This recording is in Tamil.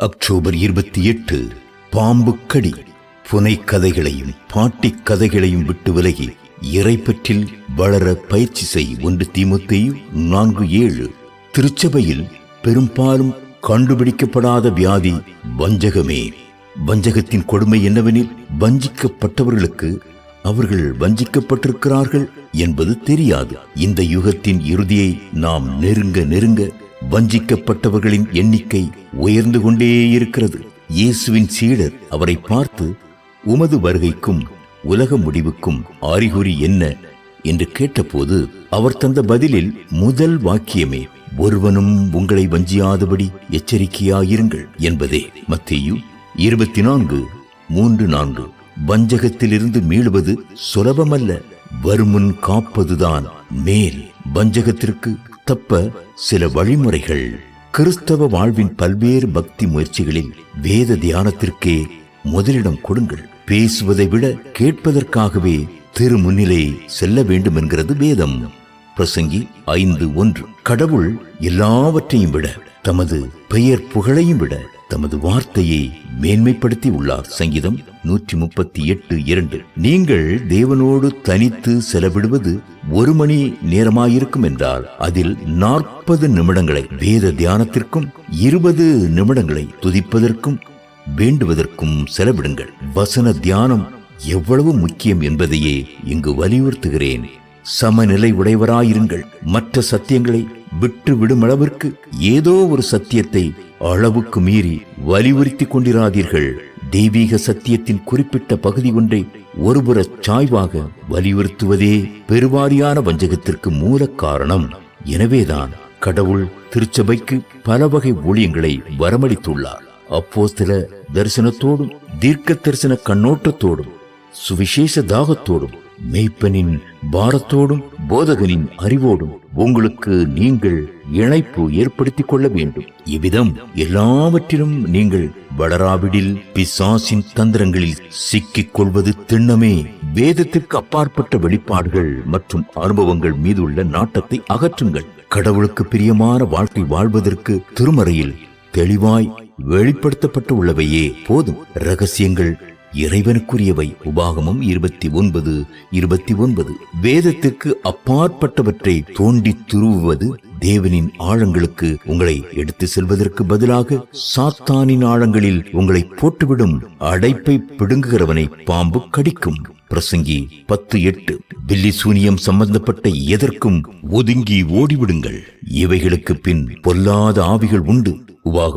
அக்டோபர் 28. பாம்பு கடி. புனை கதைகளையும் பாட்டி கதைகளையும் விட்டு விலகி இறைப்பற்றில் வளர பயிற்சி செய். 1 தீமோத்தேயு 4:7. திருச்சபையில் பெரும்பாலும் கண்டுபிடிக்கப்படாத வியாதி வஞ்சகமே. வஞ்சகத்தின் கொடுமை என்னவெனில், வஞ்சிக்கப்பட்டவர்களுக்கு அவர்கள் வஞ்சிக்கப்பட்டிருக்கிறார்கள் என்பது தெரியாது. இந்த யுகத்தின் இறுதியை நாம் நெருங்க வஞ்சிக்கப்பட்டவர்களின் எண்ணிக்கை உயர்ந்து கொண்டே இருக்கிறது. இயேசுவின் சீடர் அவரை பார்த்து, உமது வருகைக்கும் உலக முடிவுக்கும் அறிகுறி என்ன என்று கேட்டபோது அவர் தந்த பதிலில் முதல் வாக்கியமே, ஒருவனும் உங்களை வஞ்சியாதபடி எச்சரிக்கையாயிருங்கள் என்பதே. மத்தேயு 24:3-4. வஞ்சகத்திலிருந்து மீளுவது சுலபமல்ல, வருமுன் காப்பதுதான் மேல். வஞ்சகத்திற்கு தப்ப சில வழிமுறைகள். கிறிஸ்தவ வாழ்வின் பல்வேறு பக்தி முயற்சிகளில் வேத தியானத்திற்கே முதலிடம் கொடுங்கள். பேசுவதை விட கேட்பதற்காகவே திரு முன்னிலை செல்ல வேண்டும் என்கிறது வேதம். பிரசங்கி 5:1. கடவுள் எல்லாவற்றையும் விட, தமது பெயர் புகழையும் விட தமது வார்த்தையை மேன்மைப்படுத்தி உள்ளார். சங்கீதம் 138:2. நீங்கள் தேவனோடு தனித்து செலவிடுவது 1 மணி நேரமாயிருக்கும் என்றால் அதில் 40 நிமிடங்களை வேத தியானத்திற்கும் 20 நிமிடங்களை துதிப்பதற்கும் வேண்டுவதற்கும் செலவிடுங்கள். வசன தியானம் எவ்வளவு முக்கியம் என்பதையே இங்கு வலியுறுத்துகிறேன். சமநிலை உடையவராயிருங்கள். மற்ற சத்தியங்களை விட்டு விடும் அளவிற்கு ஏதோ ஒரு சத்தியத்தை அளவுக்கு மீறி வலியுறுத்தி கொண்டிராதீர்கள். தெய்வீக சத்தியத்தின் குறிப்பிட்ட பகுதி ஒன்றை ஒருபுற சாய்வாக வலியுறுத்துவதே பெருவாரியான வஞ்சகத்திற்கு மூல காரணம். எனவேதான் கடவுள் திருச்சபைக்கு பல வகை ஊழியங்களை வரமளித்துள்ளார். அப்போஸ்தல தரிசனத்தோடும் தீர்க்க தரிசன கண்ணோட்டத்தோடும் சுவிசேஷ தாகத்தோடும் மெய்ப்பனின் பாரத்தோடும் போதகனின் அறிவோடும் உங்களுக்கு நீங்கள் இணைப்பு ஏற்படுத்திக் கொள்ள வேண்டும். இவ்விதம் எல்லாவற்றிலும் நீங்கள் வளராவிடில் பிசாசின் தந்திரங்களில் சிக்கிக் கொள்வது திண்ணமே. வேதத்திற்கு அப்பாற்பட்ட வெளிப்பாடுகள் மற்றும் அனுபவங்கள் மீதுள்ள நாட்டத்தை அகற்றுங்கள். கடவுளுக்கு பிரியமான வாழ்க்கை வாழ்வதற்கு திருமறையில் தெளிவாய் வெளிப்படுத்தப்பட்டு உள்ளவையே போதும். ரகசியங்கள் இறைவனுக்குரியவை. உபாகமம் 29:29. வேதத்திற்கு அப்பாற்பட்டவற்றை தோண்டி துருவுவது தேவனின் ஆழங்களுக்கு உங்களை எடுத்து செல்வதற்கு பதிலாக சாத்தானின் ஆழங்களில் உங்களை போட்டுவிடும். அடைப்பை பிடுங்குகிறவனை பாம்பு கடிக்கும். பிரசங்கி 10:8. பில்லி சூனியம் சம்பந்தப்பட்ட எதற்கும் ஒதுங்கி ஓடிவிடுங்கள். இவைகளுக்கு பின் பொல்லாத ஆவிகள் உண்டு. உபாகமம்